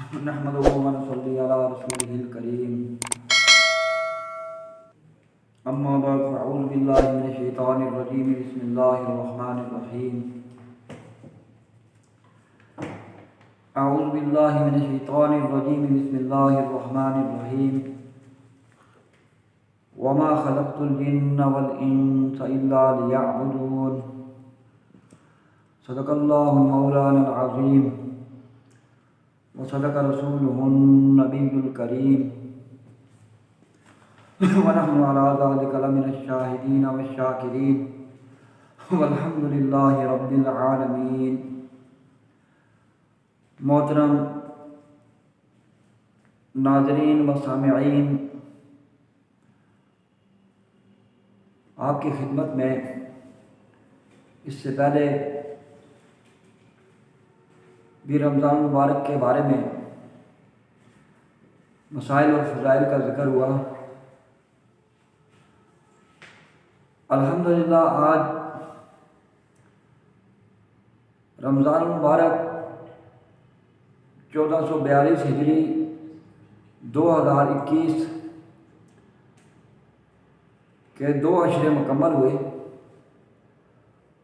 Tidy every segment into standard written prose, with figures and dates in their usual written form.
نحمده ونصلي على رسوله الكريم أما بعد فأعوذ بالله من الشيطان الرجيم بسم الله الرحمن الرحيم أعوذ بالله من الشيطان الرجيم بسم الله الرحمن الرحيم وما خلقت الجن والإنس إلا ليعبدون صدق الله مولانا العظيم وصدق رسوله النبي الكريم ونحن على ذلك لمن الشاهدين والشاكرين والحمد لله رب العالمين. محترم ناظرین و سامعین، آپ کی خدمت میں اس سے پہلے بھی رمضان مبارک کے بارے میں مسائل اور فضائل کا ذکر ہوا. الحمدللہ آج رمضان مبارک 1442 ہجری 2021 کے 2 عشرے مکمل ہوئے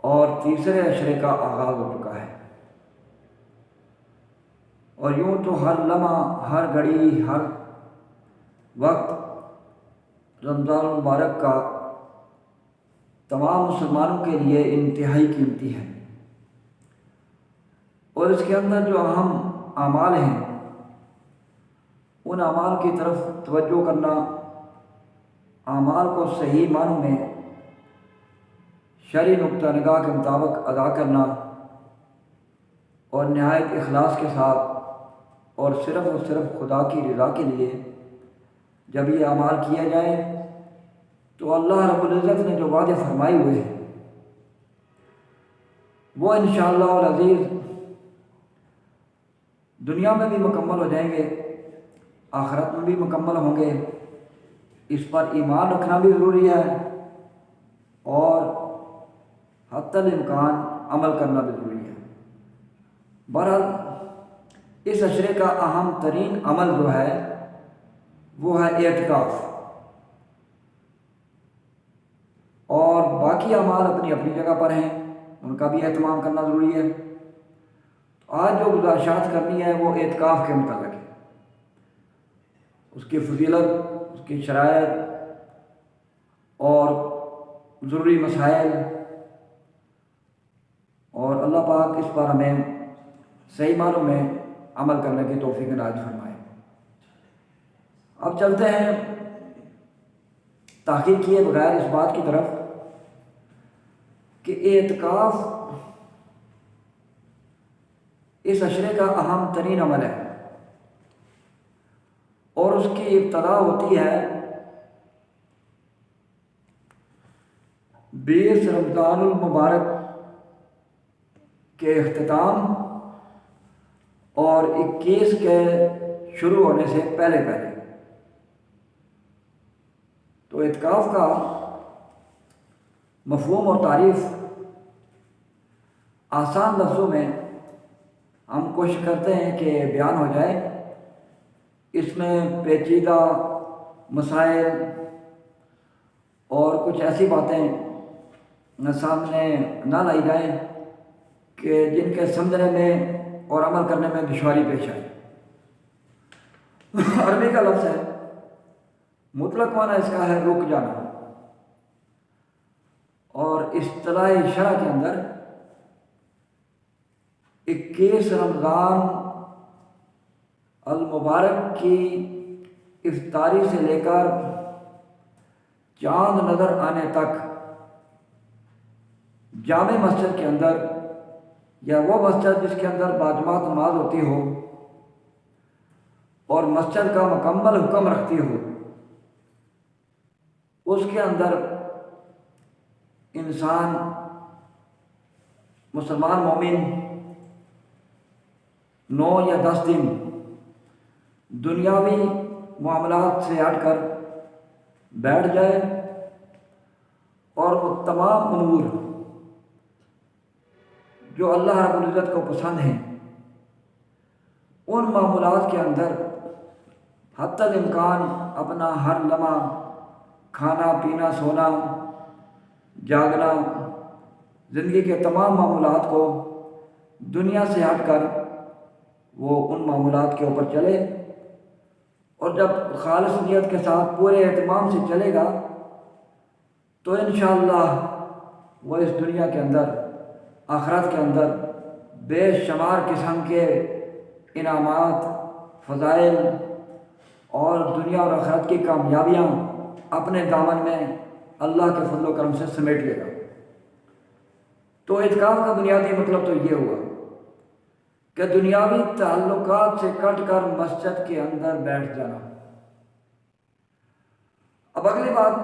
اور تیسرے عشرے کا آغاز ہو چکا ہے. اور یوں تو ہر لمحہ، ہر گھڑی، ہر وقت رمضان مبارک کا تمام مسلمانوں کے لیے انتہائی قیمتی ہے، اور اس کے اندر جو اہم اعمال ہیں ان اعمال کی طرف توجہ کرنا، اعمال کو صحیح معنوں میں شرعی نقطہ نگاہ کے مطابق ادا کرنا اور نہایت اخلاص کے ساتھ اور صرف خدا کی رضا کے لیے جب یہ اعمال کیا جائے تو اللہ رب العزت نے جو وعدے فرمائے ہوئے ہیں وہ انشاءاللہ العزیز دنیا میں بھی مکمل ہو جائیں گے، آخرت میں بھی مکمل ہوں گے. اس پر ایمان رکھنا بھی ضروری ہے اور حتی الامکان عمل کرنا بھی ضروری ہے. بہرحال اس عشرے کا اہم ترین عمل جو ہے وہ ہے اعتکاف، اور باقی اعمال اپنی اپنی جگہ پر ہیں، ان کا بھی اہتمام کرنا ضروری ہے. آج جو گزارشات کرنی ہے وہ اعتکاف کے متعلق ہے، اس کی فضیلت، اس کی شرائط اور ضروری مسائل، اور اللہ پاک اس پر ہمیں صحیح معنوں میں عمل کرنے کی توفیق عنایت فرمائے. اب چلتے ہیں تحقیق کیے بغیر اس بات کی طرف کہ اعتکاف اس عشرے کا اہم ترین عمل ہے، اور اس کی ابتدا ہوتی ہے 20 رمضان المبارک کے اختتام اور 21 کے شروع ہونے سے پہلے. تو اعتکاف کا مفہوم اور تعریف آسان لفظوں میں ہم کوشش کرتے ہیں کہ بیان ہو جائے. اس میں پیچیدہ مسائل اور کچھ ایسی باتیں سامنے نہ لائی جائیں کہ جن کے سمجھنے میں اور عمل کرنے میں دشواری پیش آئے. عربی کا لفظ ہے، مطلق معنی اس کا ہے رک جانا، اور اصطلاح شرع کے اندر 21 رمضان المبارک کی افطاری سے لے کر چاند نظر آنے تک جامع مسجد کے اندر یا وہ مسجد جس کے اندر باجماعت نماز ہوتی ہو اور مسجد کا مکمل حکم رکھتی ہو، اس کے اندر انسان مسلمان مومن 9 یا 10 دن دنیاوی معاملات سے ہٹ کر بیٹھ جائے اور وہ تمام امور جو اللہ رب العزت کو پسند ہیں ان معمولات کے اندر حتی الامکان اپنا ہر لمحہ کھانا پینا سونا جاگنا زندگی کے تمام معمولات کو دنیا سے ہٹ کر وہ ان معمولات کے اوپر چلے، اور جب خالص نیت کے ساتھ پورے اہتمام سے چلے گا تو انشاءاللہ وہ اس دنیا کے اندر آخرت کے اندر بے شمار قسم کے انعامات فضائل اور دنیا اور آخرت کی کامیابیاں اپنے دامن میں اللہ کے فضل و کرم سے سمیٹ لے گا۔ تو اعتکاف کا بنیادی مطلب تو یہ ہوا کہ دنیاوی تعلقات سے کٹ کر مسجد کے اندر بیٹھ جانا۔ اب اگلی بات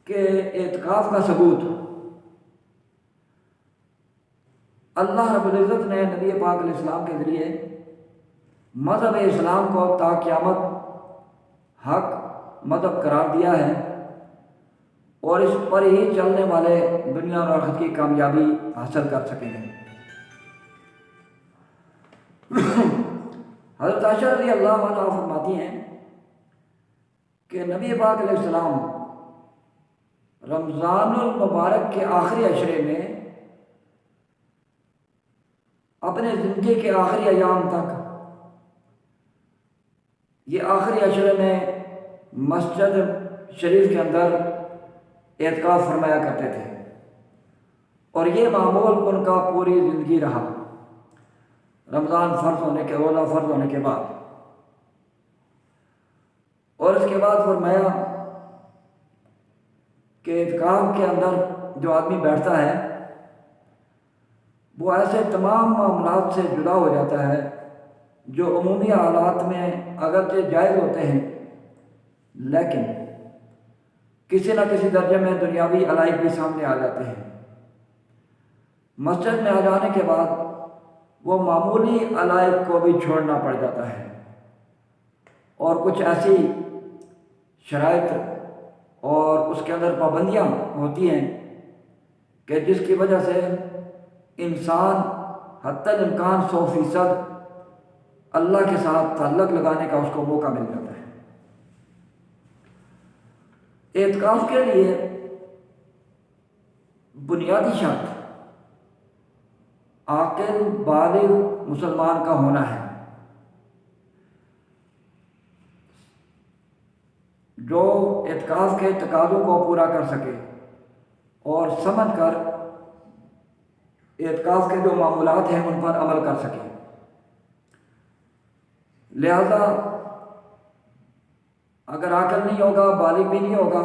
کہ اعتکاف کا ثبوت، اللہ رب العزت نے نبی پاک علیہ السلام کے ذریعے مذہب اسلام کو تا قیامت حق مذہب قرار دیا ہے، اور اس پر ہی چلنے والے دنیا اور آخرت کی کامیابی حاصل کر سکیں گے۔ حضرت عائشہ رضی اللہ عنہا فرماتی ہیں کہ نبی پاک علیہ السلام رمضان المبارک کے آخری عشرے میں اپنے زندگی کے آخری ایام تک یہ آخری عشرے میں مسجد شریف کے اندر اعتکاف فرمایا کرتے تھے، اور یہ معمول ان کا پوری زندگی رہا، رمضان فرض ہونے کے روزہ فرض ہونے کے بعد۔ اور اس کے بعد فرمایا کہ اعتکاف کے اندر جو آدمی بیٹھتا ہے وہ ایسے تمام معاملات سے جدا ہو جاتا ہے جو عمومی حالات میں اگرچہ جائز ہوتے ہیں، لیکن کسی نہ کسی درجے میں دنیاوی علائق بھی سامنے آ جاتے ہیں۔ مسجد میں آ جانے کے بعد وہ معمولی علائق کو بھی چھوڑنا پڑ جاتا ہے، اور کچھ ایسی شرائط اور اس کے اندر پابندیاں ہوتی ہیں کہ جس کی وجہ سے انسان حتی الامکان 100% اللہ کے ساتھ تعلق لگانے کا اس کو موقع مل جاتا ہے۔ اعتکاف کے لیے بنیادی شرط عاقل بالغ مسلمان کا ہونا ہے، جو اعتکاف کے تقاضوں کو پورا کر سکے اور سمجھ کر اعتکاف کے جو معمولات ہیں ان پر عمل کر سکے۔ لہذا اگر عاقل نہیں ہوگا، بالغ بھی نہیں ہوگا،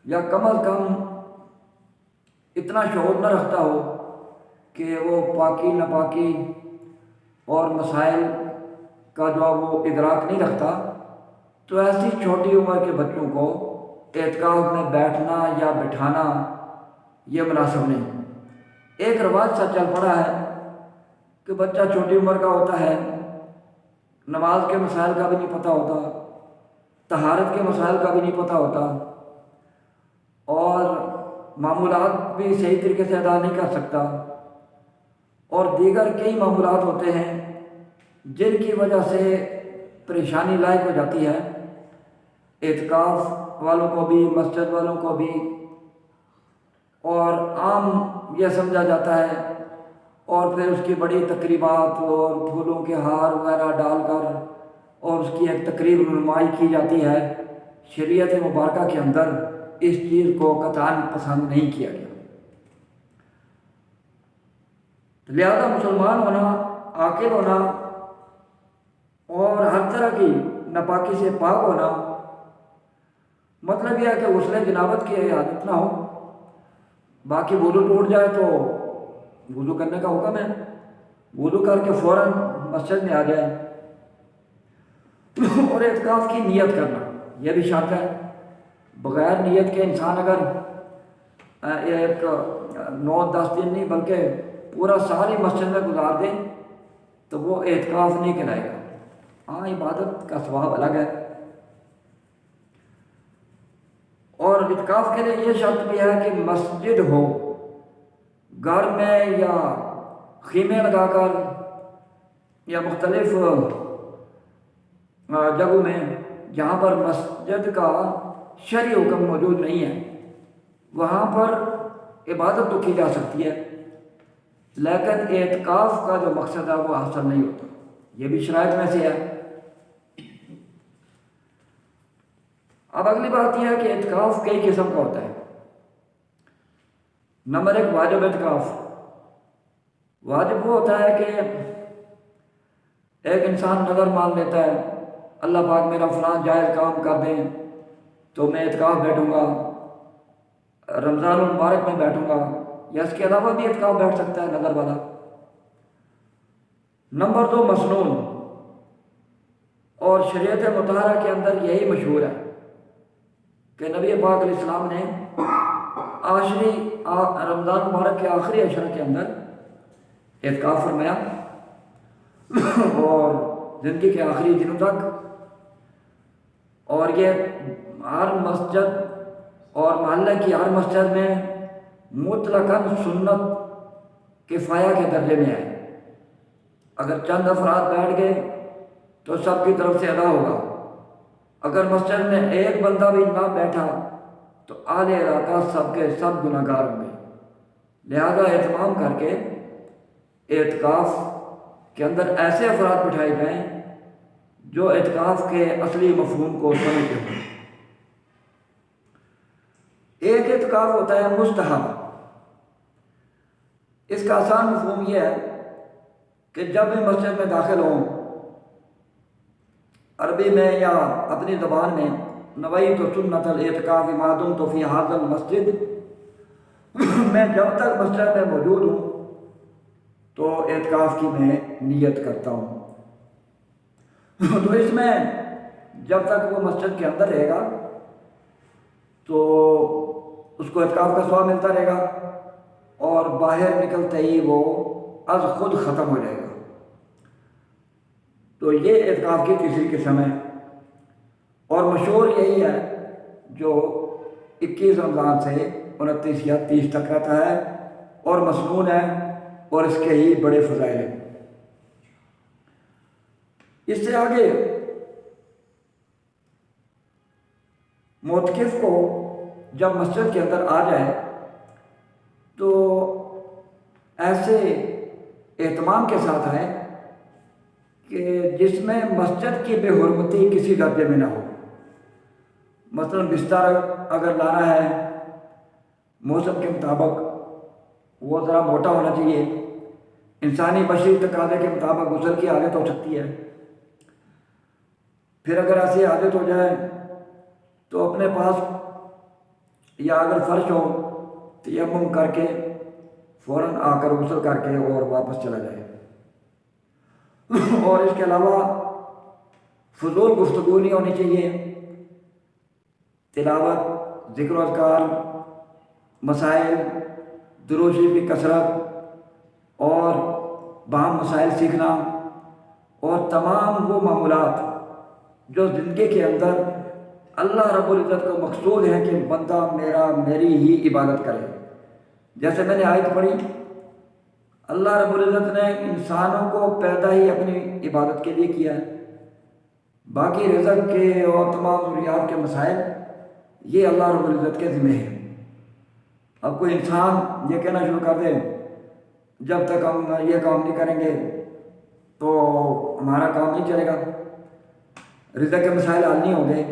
یا کم از کم اتنا شعور نہ رکھتا ہو کہ وہ پاکی ناپاکی اور مسائل کا جو وہ ادراک نہیں رکھتا، تو ایسی چھوٹی عمر کے بچوں کو اعتکاف میں بیٹھنا یا بٹھانا یہ مناسب نہیں۔ ایک رواج سا چل پڑا ہے کہ بچہ چھوٹی عمر کا ہوتا ہے، نماز کے مسائل کا بھی نہیں پتہ ہوتا، طہارت کے مسائل کا بھی نہیں پتہ ہوتا، اور معمولات بھی صحیح طریقے سے ادا نہیں کر سکتا، اور دیگر کئی معمولات ہوتے ہیں جن کی وجہ سے پریشانی لاحق ہو جاتی ہے اعتکاف والوں کو بھی، مسجد والوں کو بھی، اور عام یہ سمجھا جاتا ہے، اور پھر اس کی بڑی تقریبات اور پھولوں کے ہار وغیرہ ڈال کر اور اس کی ایک تقریب رونمائی کی جاتی ہے۔ شریعت مبارکہ کے اندر اس چیز کو قطعاً پسند نہیں کیا گیا۔ لہذا مسلمان ہونا، عاقل ہونا اور ہر طرح کی ناپاکی سے پاک ہونا، مطلب یہ ہے کہ غسل جنابت کی عادت نہ ہو، باقی وضو ٹوٹ جائے تو وضو کرنے کا حکم ہے، وضو کر کے فوراً مسجد میں آ جائے، اور اعتکاف کی نیت کرنا یہ بھی شرط ہے۔ بغیر نیت کے انسان اگر ایک 9-10 دن نہیں بلکہ پورا ساری مسجد میں گزار دے تو وہ اعتکاف نہیں کہلائے گا۔ ہاں، عبادت کا ثواب الگ ہے، اور اعتکاف کے لیے یہ شرط بھی ہے کہ مسجد ہو، گھر میں یا خیمے لگا کر یا مختلف جگہوں میں جہاں پر مسجد کا شرعی حکم موجود نہیں ہے وہاں پر عبادت تو کی جا سکتی ہے، لیکن اعتکاف کا جو مقصد ہے وہ حاصل نہیں ہوتا۔ یہ بھی شرائط میں سے ہے۔ اب اگلی بات یہ ہے کہ اعتکاف کئی قسم کا ہوتا ہے۔ نمبر 1 واجب اعتکاف۔ واجب وہ ہوتا ہے کہ ایک انسان نظر مان لیتا ہے اللہ پاک میرا فلاں جائز کام کر دیں تو میں اعتکاف بیٹھوں گا، رمضان المبارک میں بیٹھوں گا، یا اس کے علاوہ بھی اعتکاف بیٹھ سکتا ہے نظر والا۔ نمبر 2 مسنون، اور شریعت مطہرہ کے اندر یہی مشہور ہے کہ نبی پاک علیہ السلام نے رمضان مبارک کے آخری عشرہ کے اندر اعتکاف فرمایا اور زندگی کے آخری دنوں تک، اور یہ ہر مسجد اور محلہ کی ہر مسجد میں مطلقاً سنت کفایہ کے درجے میں ہے۔ اگر چند افراد بیٹھ گئے تو سب کی طرف سے ادا ہوگا، اگر مسجد میں ایک بندہ بھی نہ بیٹھا تو اہل علاقہ سب کے سب گناہ گار ہوں گے۔ لہذا اہتمام کر کے اعتکاف کے اندر ایسے افراد بٹھائے جائیں جو اعتکاف کے اصلی مفہوم کو سمجھتے ہوں۔ ایک اعتکاف ہوتا ہے مستحب۔ اس کا آسان مفہوم یہ ہے کہ جب بھی مسجد میں داخل ہوں، عربی میں یا اپنی زبان میں نویت سنت الاعتکاف ما دمت فی ھذا المسجد، میں جب تک مسجد میں موجود ہوں تو اعتکاف کی میں نیت کرتا ہوں۔ تو اس میں جب تک وہ مسجد کے اندر رہے گا تو اس کو اعتکاف کا ثواب ملتا رہے گا، اور باہر نکلتے ہی وہ از خود ختم ہو جائے گا۔ تو یہ اعتکاف کی تیسری قسم ہے، اور مشہور یہی ہے جو 21 رمضان سے 29 یا 30 تک رہتا ہے اور مسنون ہے، اور اس کے ہی بڑے فضائل ہیں۔ اس سے آگے معتکف کو جب مسجد کے اندر آ جائے تو ایسے اہتمام کے ساتھ آئے کہ جس میں مسجد کی بے حرمتی کسی درجے میں نہ ہو۔ مثلا بستر اگر لانا ہے موسم کے مطابق وہ ذرا موٹا ہونا چاہیے، انسانی بشری تقاضے کے مطابق غسل کی عادت ہو سکتی ہے۔ پھر اگر ایسی عادت ہو جائے تو اپنے پاس یا اگر فرش ہو تیمم کر کے فوراً آ کر غسل کر کے اور واپس چلا جائے۔ اور اس کے علاوہ فضول گفتگو نہیں ہونی چاہیے، تلاوت، ذکر و اذکار، مسائل، درود شریف کی کثرت اور باہم مسائل سیکھنا، اور تمام وہ معمولات جو زندگی کے اندر اللہ رب العزت کو مقصود ہے کہ بندہ میری ہی عبادت کرے۔ جیسے میں نے آیت پڑھی، اللہ رب العزت نے انسانوں کو پیدا ہی اپنی عبادت کے لیے کیا ہے، باقی رزق کے اور تمام ضروریات کے مسائل یہ اللہ رب العزت کے ذمہ ہے۔ اب کوئی انسان یہ کہنا شروع کر دے جب تک ہم یہ کام نہیں کریں گے تو ہمارا کام نہیں چلے گا، رزق کے مسائل حل نہیں ہوں گے۔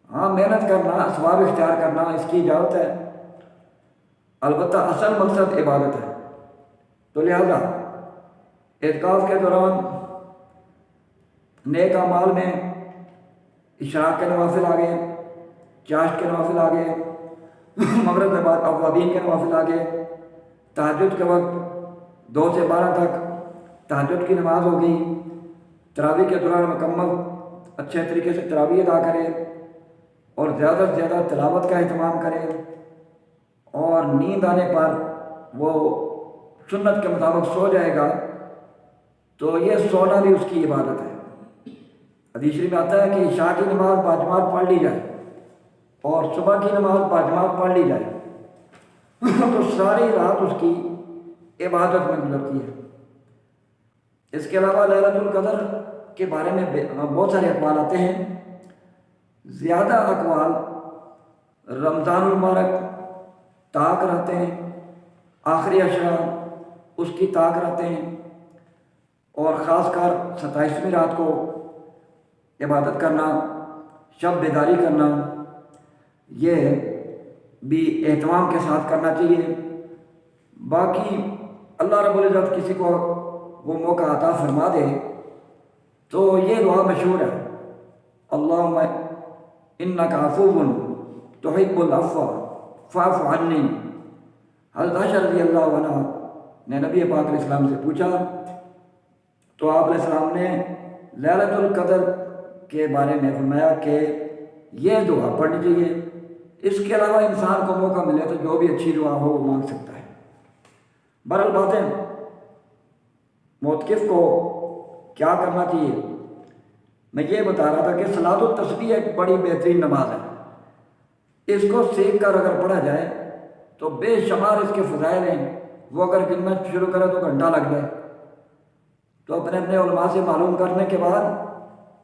ہاں، محنت کرنا، اسباب اختیار کرنا اس کی اجازت ہے، البتہ اصل مقصد عبادت ہے۔ تو لہذا اعتکاف کے دوران نیک اعمال میں اشراق کے نوافل آ گئے، چاشت کے نوافل آ گئے، مغرب کے بعد اوابین کے نوافل آ گئے، تہجد کے وقت 2 سے 12 تک تہجد کی نماز ہوگی، تراویح کے دوران مکمل اچھے طریقے سے تراویح ادا کرے اور زیادہ سے زیادہ تلاوت کا اہتمام کرے، اور نیند آنے پر وہ سنت کے مطابق سو جائے گا تو یہ سونا بھی اس کی عبادت ہے۔ حدیث شریف میں آتا ہے کہ عشاء کی نماز باجماعت پڑھ لی جائے اور صبح کی نماز باجماعت پڑھ لی جائے تو ساری رات اس کی عبادت میں گزرتی ہے۔ اس کے علاوہ لیلۃ القدر کے بارے میں بہت سارے اقوال آتے ہیں. زیادہ اقوال رمضان المبارک طاق رہتے ہیں، آخری عشرہ اس کی طاق رہتے ہیں، اور خاص کر 27ویں رات کو عبادت کرنا، شب بیداری کرنا، یہ بھی اہتمام کے ساتھ کرنا چاہیے. باقی اللہ رب العزت کسی کو وہ موقع عطا فرما دے تو یہ دعا مشہور ہے، اللہم انک عفو تحب العفو فاعف عنی. حضرت عائشہ رضی اللہ عنہ نے نبی پاک علیہ السلام سے پوچھا تو آپ علیہ السلام نے لیلۃ القدر کے بارے میں فرمایا کہ یہ دعا پڑھنی چاہیے. اس کے علاوہ انسان کو موقع ملے تو جو بھی اچھی دعا ہو وہ مانگ سکتا ہے. بہرحال باتیں معتکف کو کیا کرنا چاہیے میں یہ بتا رہا تھا کہ صلاۃ التسبیح ایک بڑی بہترین نماز ہے. اس کو سیکھ کر اگر پڑھا جائے تو بے شمار اس کے فضائل ہیں. وہ اگر گننا شروع کرے تو گھنٹہ لگ جائے. تو اپنے علماء سے معلوم کرنے کے بعد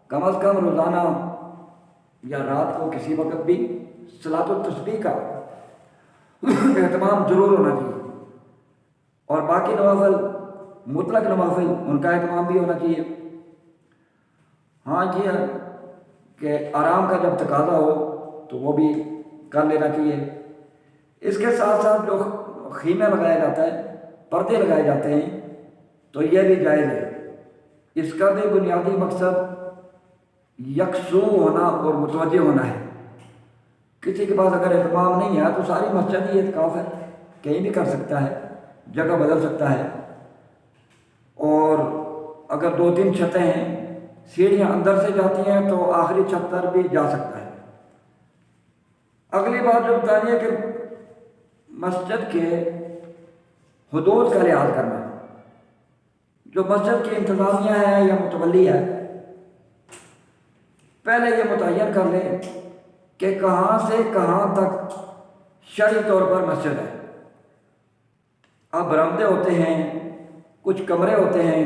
کم از کم روزانہ یا رات کو کسی وقت بھی صلاۃ التسبیح کا اہتمام ضرور ہونا چاہیے. اور باقی نوافل، مطلق نوافل، ان کا اہتمام بھی ہونا چاہیے. ہاں یہ ہے کہ آرام کا جب تقاضا ہو تو وہ بھی کر لینا چاہیے. اس کے ساتھ ساتھ جو خیمہ لگایا جاتا ہے، پردے لگائے جاتے ہیں، تو یہ بھی جائز ہے. اس کا بھی بنیادی مقصد یکسو ہونا اور متوجہ ہونا ہے. کسی کے پاس اگر اہتمام نہیں ہے تو ساری مسجد ہی اعتکاف ہے، کہیں بھی کر سکتا ہے، جگہ بدل سکتا ہے. اور اگر 2-3 چھتیں ہیں، سیڑھیاں اندر سے جاتی ہیں تو آخری چھت پر بھی جا سکتا ہے. اگلی بات جو بتانی ہے کہ مسجد کے حدود کا لحاظ کرنا. جو مسجد کی انتظامیہ ہے یا متولی ہے، پہلے یہ متعین کر لے کہ کہاں سے کہاں تک شرعی طور پر مسجد ہے. اب برآمدے ہوتے ہیں، کچھ کمرے ہوتے ہیں،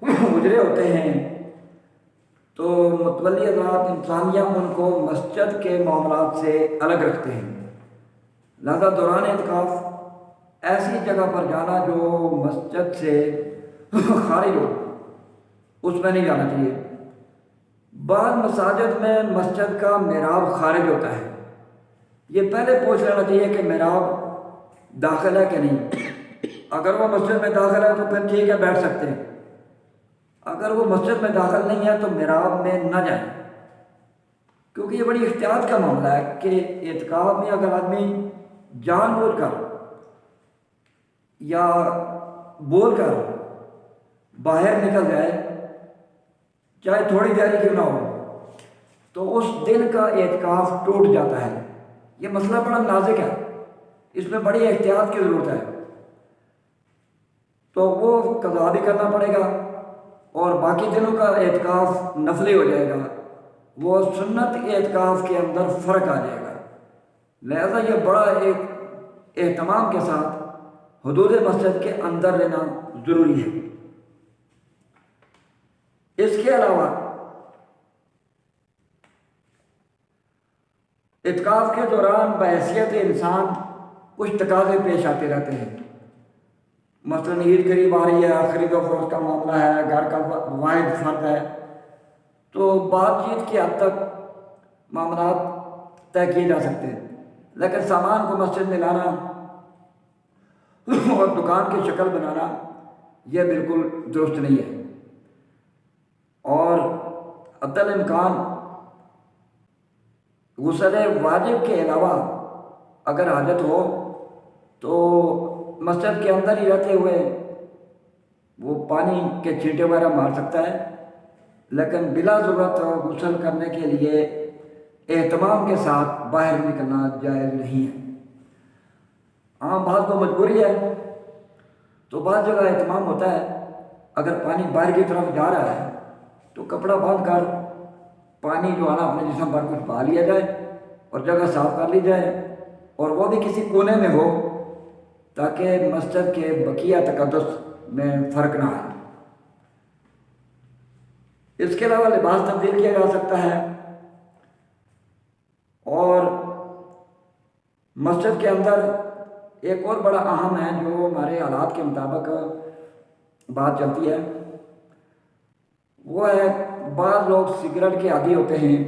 حجرے ہوتے ہیں، تو متولی حضرات انتظامیہ ان کو مسجد کے معاملات سے الگ رکھتے ہیں. لہذا دوران اعتکاف ایسی جگہ پر جانا جو مسجد سے خارج ہو، اس میں نہیں جانا چاہیے. بعض مساجد میں مسجد کا محراب خارج ہوتا ہے. یہ پہلے پوچھ لینا چاہیے کہ محراب داخل ہے کہ نہیں. اگر وہ مسجد میں داخل ہے تو پھر ٹھیک ہے، بیٹھ سکتے ہیں. اگر وہ مسجد میں داخل نہیں ہے تو محراب میں نہ جائیں، کیونکہ یہ بڑی احتیاط کا معاملہ ہے کہ اعتکاف میں اگر آدمی جان بوجھ کر یا بول کر باہر نکل جائے، چاہے تھوڑی دیر کیوں نہ ہو، تو اس دن کا اعتکاف ٹوٹ جاتا ہے. یہ مسئلہ بڑا نازک ہے، اس میں بڑی احتیاط کی ضرورت ہے. تو وہ قضا بھی کرنا پڑے گا اور باقی دنوں کا اعتکاف نفلی ہو جائے گا. وہ سنت اعتکاف کے اندر فرق آ جائے گا. لہذا یہ بڑا ایک اہتمام کے ساتھ حدود مسجد کے اندر رہنا ضروری ہے. اس کے علاوہ اعتکاف کے دوران بحیثیت انسان کچھ تقاضے پیش آتے رہتے ہیں. مثلاً عید قریب آ رہی ہے، خرید و فروخت کا معاملہ ہے، گھر کا واحد فرد ہے، تو بات چیت کی حد تک معاملات طے کیے جا سکتے ہیں. لیکن سامان کو مسجد میں لانا اور دکان کی شکل بنانا یہ بالکل درست نہیں ہے. اور حتی الامکان غسل واجب کے علاوہ اگر حاجت ہو تو مسجد کے اندر ہی رہتے ہوئے وہ پانی کے چھینٹے وغیرہ مار سکتا ہے، لیکن بلا ضرورت غسل کرنے کے لیے اہتمام کے ساتھ باہر نکلنا جائز نہیں ہے. ہاں بعض کو مجبوری ہے تو بعض جگہ اہتمام ہوتا ہے. اگر پانی باہر کی طرف جا رہا ہے تو کپڑا باندھ کر پانی جو آنا اپنے جسم پر کچھ بہا لیا جائے اور جگہ صاف کر لی جائے، اور وہ بھی کسی کونے میں ہو تاکہ مسجد کے بقیہ تقدس میں فرق نہ آئے. اس کے علاوہ لباس تبدیل کیا جا سکتا ہے، اور مسجد کے اندر ایک اور بڑا اہم ہے جو ہمارے حالات کے مطابق بات چلتی ہے، وہ ہے بعض لوگ سگریٹ کے عادی ہوتے ہیں،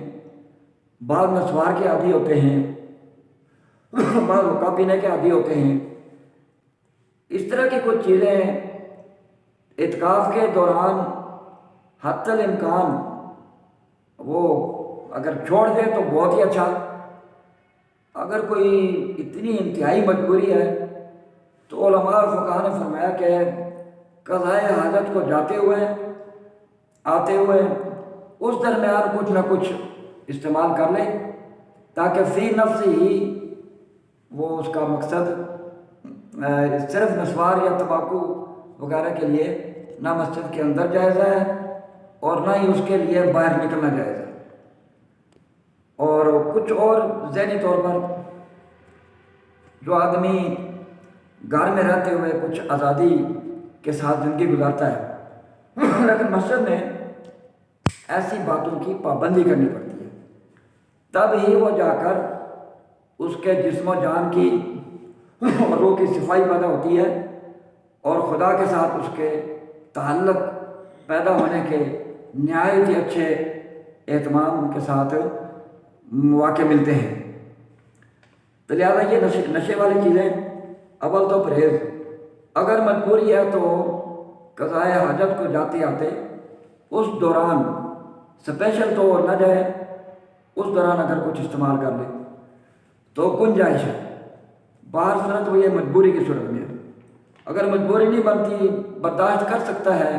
بعض نسوار کے عادی ہوتے ہیں، بعض حقہ پینے کے عادی ہوتے ہیں۔ اس طرح کی کچھ چیزیں اعتکاف کے دوران حتی الامکان وہ اگر چھوڑ دیں تو بہت ہی اچھا۔ اگر کوئی اتنی انتہائی مجبوری ہے تو علماء اور فقہاء نے فرمایا کہ قضاء حاجت کو جاتے ہوئے آتے ہوئے اس درمیان کچھ نہ کچھ استعمال کر لیں، تاکہ فی نفس ہی وہ اس کا مقصد صرف نسوار یا تمباکو وغیرہ کے لیے نہ مسجد کے اندر جائز ہے اور نہ ہی اس کے لیے باہر نکلنا جائز ہے۔ اور کچھ اور ذہنی طور پر جو آدمی گھر میں رہتے ہوئے کچھ آزادی کے ساتھ زندگی گزارتا ہے، لیکن مسجد میں ایسی باتوں کی پابندی کرنی پڑتی ہے، تب ہی وہ جا کر اس کے جسم و جان کی اور روح کی صفائی پیدا ہوتی ہے، اور خدا کے ساتھ اس کے تعلق پیدا ہونے کے نہایت ہی اچھے اہتمام کے ساتھ مواقع ملتے ہیں۔ تو لہٰذا یہ نشے والی چیزیں اول تو پرہیز، اگر مجبوری ہے تو قضاء حاجت کو جاتے آتے اس دوران اسپیشل تو نہ جائے، اس دوران اگر کچھ استعمال کر لے تو گنجائش ہے۔ باہر صورت وہ یہ مجبوری کی صورت میں ہے، اگر مجبوری نہیں بنتی برداشت کر سکتا ہے،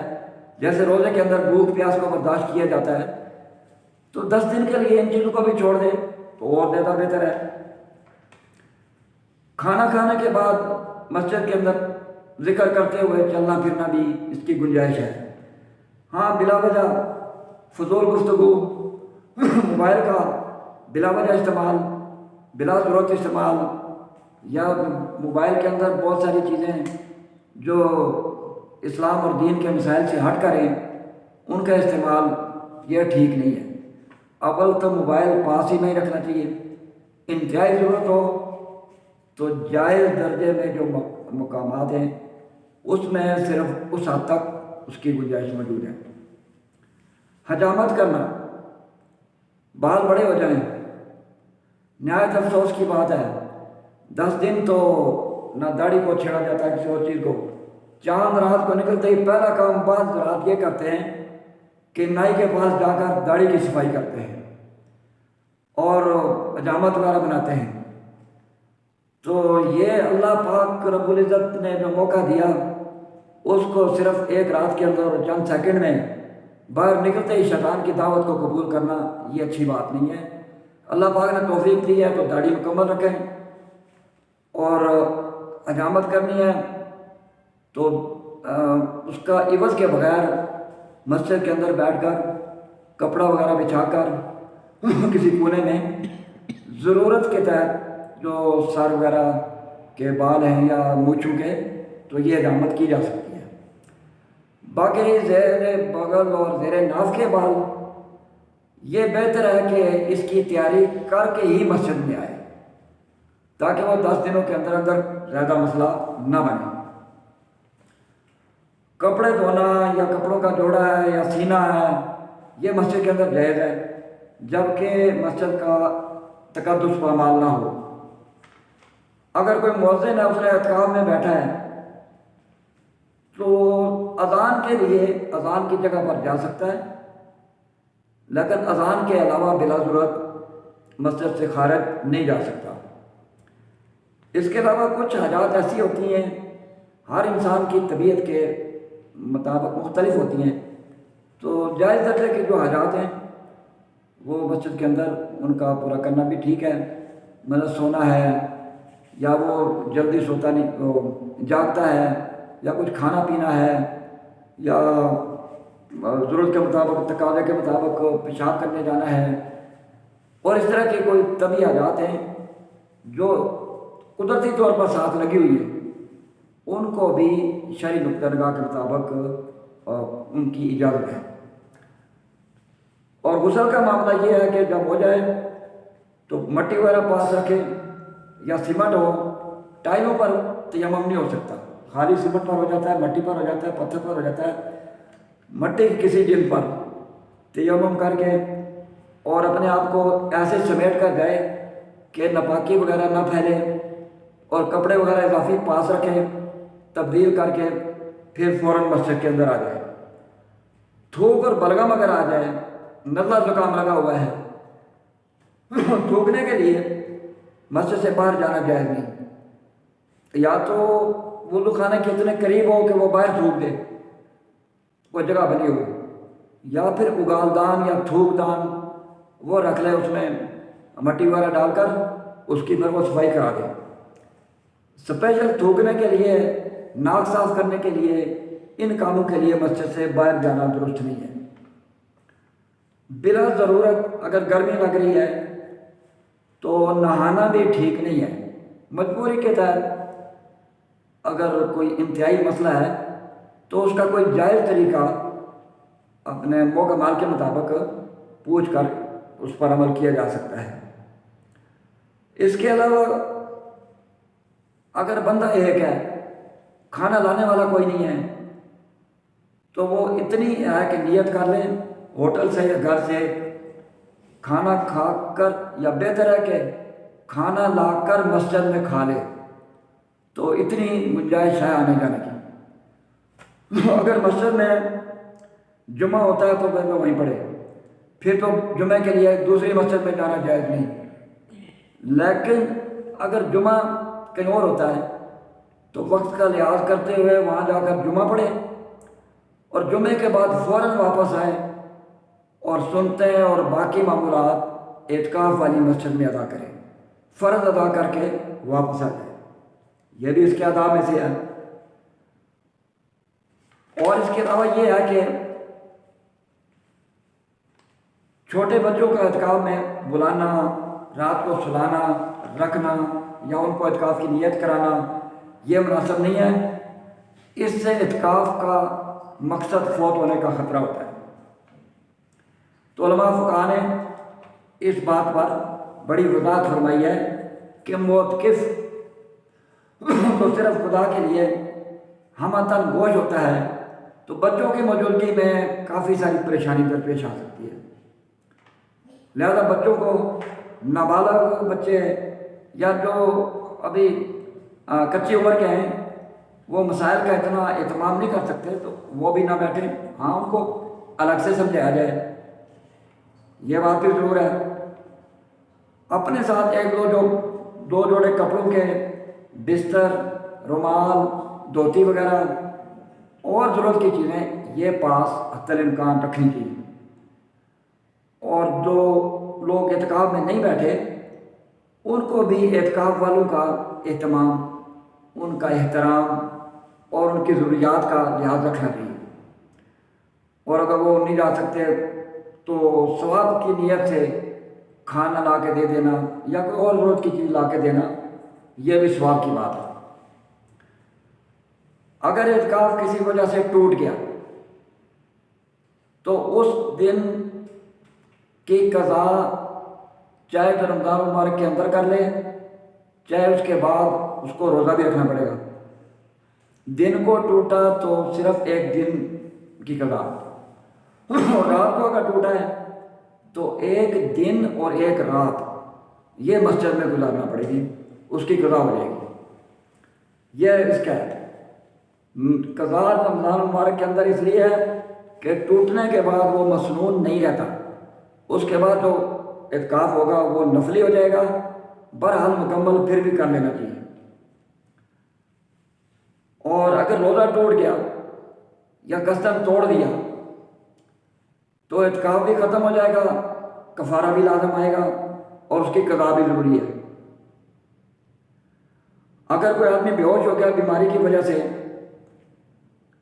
جیسے روزے کے اندر بھوک پیاس کو برداشت کیا جاتا ہے، تو 10 دن کے لیے ان چیزوں کو بھی چھوڑ دے تو اور زیادہ بہتر ہے۔ کھانا کھانے کے بعد مسجد کے اندر ذکر کرتے ہوئے چلنا پھرنا بھی اس کی گنجائش ہے۔ ہاں، بلا وجہ فضول گفتگو، موبائل کا بلا وجہ استعمال، بلا ضرورت استعمال، یا موبائل کے اندر بہت ساری چیزیں جو اسلام اور دین کے مسائل سے ہٹ کر ہیں ان کا استعمال، یہ ٹھیک نہیں ہے۔ اول تو موبائل پاس ہی نہیں رکھنا چاہیے، انتہائی ضرورت ہو تو جائز درجے میں جو مقامات ہیں اس میں صرف اس حد تک اس کی گنجائش موجود ہے۔ حجامت کرنا، بال بڑے ہو جائیں، نہایت افسوس کی بات ہے، 10 دن تو نہ داڑھی کو چھیڑا جاتا ہے کسی اور چیز کو، چاند رات کو نکلتے ہی پہلا کام بعض رات یہ کرتے ہیں کہ نائی کے پاس جا کر داڑھی کی صفائی کرتے ہیں اور حجامت وغیرہ بناتے ہیں۔ تو یہ اللہ پاک رب العزت نے جو موقع دیا اس کو صرف ایک رات کے اندر اور چند سیکنڈ میں باہر نکلتے ہی شیطان کی دعوت کو قبول کرنا، یہ اچھی بات نہیں ہے۔ اللہ پاک نے توفیق دی ہے تو داڑھی مکمل رکھیں، اور حجامت کرنی ہے تو اس کا عوض کے بغیر مسجد کے اندر بیٹھ کر کپڑا وغیرہ بچھا کر کسی کونے میں ضرورت کے تحت جو سر وغیرہ کے بال ہیں یا مونچھوں کے، تو یہ حجامت کی جا سکتی ہے۔ باقی زیر بغل اور زیر ناف کے بال، یہ بہتر ہے کہ اس کی تیاری کر کے ہی مسجد میں آئے تاکہ وہ 10 دنوں کے اندر اندر زیادہ مسئلہ نہ بنے۔ کپڑے دھونا یا کپڑوں کا جوڑا ہے یا سینا ہے، یہ مسجد کے اندر جائز ہے، جبکہ مسجد کا تقدس پامال نہ ہو۔ اگر کوئی مؤذن ہے، اس نے اعتکاف میں بیٹھا ہے، تو اذان کے لیے اذان کی جگہ پر جا سکتا ہے، لیکن اذان کے علاوہ بلا ضرورت مسجد سے خارج نہیں جا سکتا۔ اس کے علاوہ کچھ حاجات ایسی ہوتی ہیں، ہر انسان کی طبیعت کے مطابق مختلف ہوتی ہیں، تو جائز درجے کے جو حاجات ہیں وہ مسجد کے اندر ان کا پورا کرنا بھی ٹھیک ہے۔ مطلب سونا ہے، یا وہ جلدی سوتا نہیں جاگتا ہے، یا کچھ کھانا پینا ہے، یا ضرورت کے مطابق تقاضے کے مطابق پیشاب کرنے جانا ہے، اور اس طرح کی کوئی طبی حاجات ہیں جو قدرتی طور پر ساتھ لگی ہوئی ہے، ان کو بھی شرعی نقطہ نگاہ کے مطابق ان کی اجازت ہے۔ اور غسل کا معاملہ یہ ہے کہ جب ہو جائے تو مٹی وغیرہ پاس رکھے یا سیمنٹ ہو، ٹائلوں پر تیمم نہیں ہو سکتا، خالی سیمنٹ پر ہو جاتا ہے، مٹی پر ہو جاتا ہے، پتھر پر ہو جاتا ہے، مٹی کی کسی جلد پر تیمم کر کے اور اپنے آپ کو ایسے سمیٹ کر جائے کہ ناپاکی وغیرہ نہ پھیلے، اور کپڑے وغیرہ اضافی پاس رکھیں، تبدیل کر کے پھر فوراً مسجد کے اندر آ جائے۔ تھوک اور بلغم اگر آ جائے، نزلہ زکام لگا ہوا ہے، تھوکنے کے لیے مسجد سے باہر جانا جائز نہیں، یا تو وضو خانے کے اتنے قریب ہو کہ وہ باہر تھوک دے، کوئی جگہ بنی ہو، یا پھر اگال دان یا تھوک دان وہ رکھ لے، اس میں مٹی وغیرہ ڈال کر اس کی پھر وہ صفائی کرا دے۔ اسپیشل تھوکنے کے لیے، ناک صاف کرنے کے لیے، ان کاموں کے لیے مسجد سے باہر جانا درست نہیں ہے۔ بلا ضرورت اگر گرمی لگ رہی ہے تو نہانا بھی ٹھیک نہیں ہے۔ مجبوری کے تحت اگر کوئی انتہائی مسئلہ ہے تو اس کا کوئی جائز طریقہ اپنے موقع مال کے مطابق پوچھ کر اس پر عمل کیا جا سکتا ہے۔ اس کے علاوہ اگر بندہ ایک ہے، کھانا لانے والا کوئی نہیں ہے، تو وہ اتنی ہے کہ نیت کر لیں ہوٹل سے یا گھر سے کھانا کھا کر، یا بہتر ہے کہ کھانا لا کر مسجد میں کھا لے، تو اتنی گنجائش ہے آنے جانے کی۔ اگر مسجد میں جمعہ ہوتا ہے تو پھر وہ وہیں پڑھے، پھر تو جمعہ کے لیے دوسری مسجد میں جانا جائز نہیں۔ لیکن اگر جمعہ کہیں اور ہوتا ہے تو وقت کا لحاظ کرتے ہوئے وہاں جا کر جمعہ پڑھے، اور جمعے کے بعد فوراً واپس آئے اور سنتے ہیں اور باقی معمولات اعتکاف والی مسجد میں ادا کریں، فرض ادا کر کے واپس آ جائے۔ یہ بھی اس کے آداب میں سے ہے۔ اور اس کے علاوہ یہ ہے کہ چھوٹے بچوں کو اعتکاف میں بلانا، رات کو سلانا، رکھنا یا ان کو اعتکاف کی نیت کرانا یہ مناسب نہیں ہے۔ اس سے اعتکاف کا مقصد فوت ہونے کا خطرہ ہوتا ہے۔ تو علماء فقہاء نے اس بات پر بڑی وضاحت فرمائی ہے کہ معتکف تو صرف خدا کے لیے ہمتاً گوش ہوتا ہے، تو بچوں کی موجودگی میں کافی ساری پریشانی درپیش آ سکتی ہے۔ لہذا بچوں کو، نابالغ بچے یا جو ابھی کچی عمر کے ہیں، وہ مسائل کا اتنا اہتمام نہیں کر سکتے، تو وہ بھی نہ بیٹھیں، ہاں ان کو الگ سے سمجھایا جائے، یہ بات بھی ضرور ہے۔ اپنے ساتھ ایک دو جوڑے کپڑوں کے، بستر، رومال، دھوتی وغیرہ اور ضرورت کی چیزیں یہ پاس حتی الامکان رکھنی چاہیے۔ اور جو لوگ اعتکاف میں نہیں بیٹھے ان کو بھی اعتکاف والوں کا اہتمام، ان کا احترام اور ان کی ضروریات کا لحاظ رکھنا چاہیے۔ اور اگر وہ نہیں جا سکتے تو ثواب کی نیت سے کھانا لا کے دے دینا یا کوئی اور ضرورت کی چیز لا کے دینا، یہ بھی ثواب کی بات ہے۔ اگر اعتکاف کسی وجہ سے ٹوٹ گیا تو اس دن کی قضا چاہے تو رمضان المبارک کے اندر کر لے، چاہے اس کے بعد اس کو روزہ بھی رکھنا پڑے گا۔ دن کو ٹوٹا تو صرف ایک دن کی قضا، اور رات کو اگر ٹوٹا ہے تو ایک دن اور ایک رات یہ مسجد میں گزارنا پڑے گی، اس کی قضا ہو جائے گی۔ یہ اس کا ہے قضا رمضان المبارک کے اندر اس لیے ہے کہ ٹوٹنے کے بعد وہ مسنون نہیں رہتا، اس کے بعد جو اعتکاف ہوگا وہ نفلی ہو جائے گا، بہرحال مکمل پھر بھی کر لینا چاہیے۔ اور اگر روزہ ٹوٹ گیا یا قصداً توڑ دیا تو اعتکاف بھی ختم ہو جائے گا، کفارہ بھی لازم آئے گا اور اس کی قضا بھی ضروری ہے۔ اگر کوئی آدمی بے ہوش ہو گیا بیماری کی وجہ سے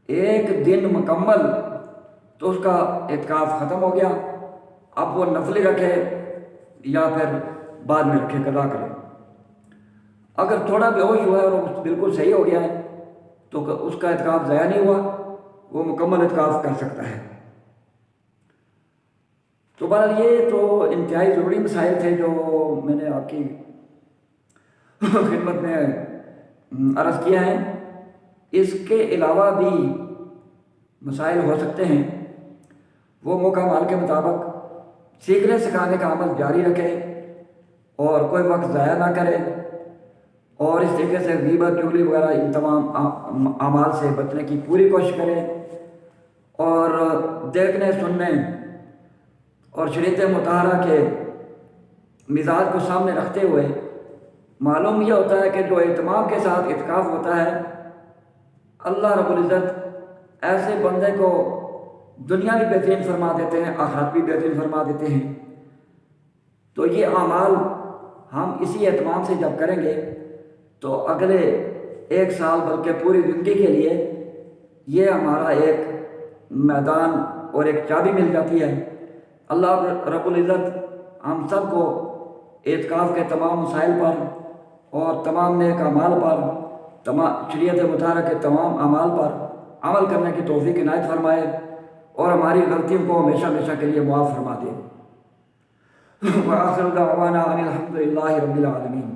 ایک دن مکمل، تو اس کا اعتکاف ختم ہو گیا، اب وہ نفلی رکھے یا پھر بعد میں رکھے، قضا کرے۔ اگر تھوڑا بے ہوش ہوا ہے اور وہ بالکل صحیح ہو گیا ہے تو اس کا اعتکاف ضائع نہیں ہوا، وہ مکمل اعتکاف کر سکتا ہے۔ تو بہرحال یہ تو انتہائی ضروری مسائل تھے جو میں نے آپ کی خدمت میں عرض کیا ہے۔ اس کے علاوہ بھی مسائل ہو سکتے ہیں، وہ موقع مال کے مطابق سیکھنے سکھانے کا عمل جاری رکھے اور کوئی وقت ضائع نہ کرے، اور اس طریقے سے غیبت چغلی وغیرہ ان تمام اعمال سے بچنے کی پوری کوشش کرے، اور دیکھنے سننے اور شریعت مطہرہ کے مزاج کو سامنے رکھتے ہوئے معلوم یہ ہوتا ہے کہ جو اہتمام کے ساتھ اعتکاف ہوتا ہے، اللہ رب العزت ایسے بندے کو دنیا بھی بہترین فرما دیتے ہیں، آخرت بھی بہترین فرما دیتے ہیں۔ تو یہ اعمال ہم اسی اہتمام سے جب کریں گے تو اگلے 1 سال بلکہ پوری زندگی کے لیے یہ ہمارا ایک میدان اور ایک چابی مل جاتی ہے۔ اللہ رب العزت ہم سب کو اعتکاف کے تمام مسائل پر اور تمام نیک اعمال پر، تمام شریعت مطہرہ کے تمام اعمال پر عمل کرنے کی توفیق عنایت فرمائے، اور ہماری غلطیوں کو ہمیشہ ہمیشہ کے لیے معاف فرما دے۔ وآخر دعوانا ان الحمد للہ رب العالمین۔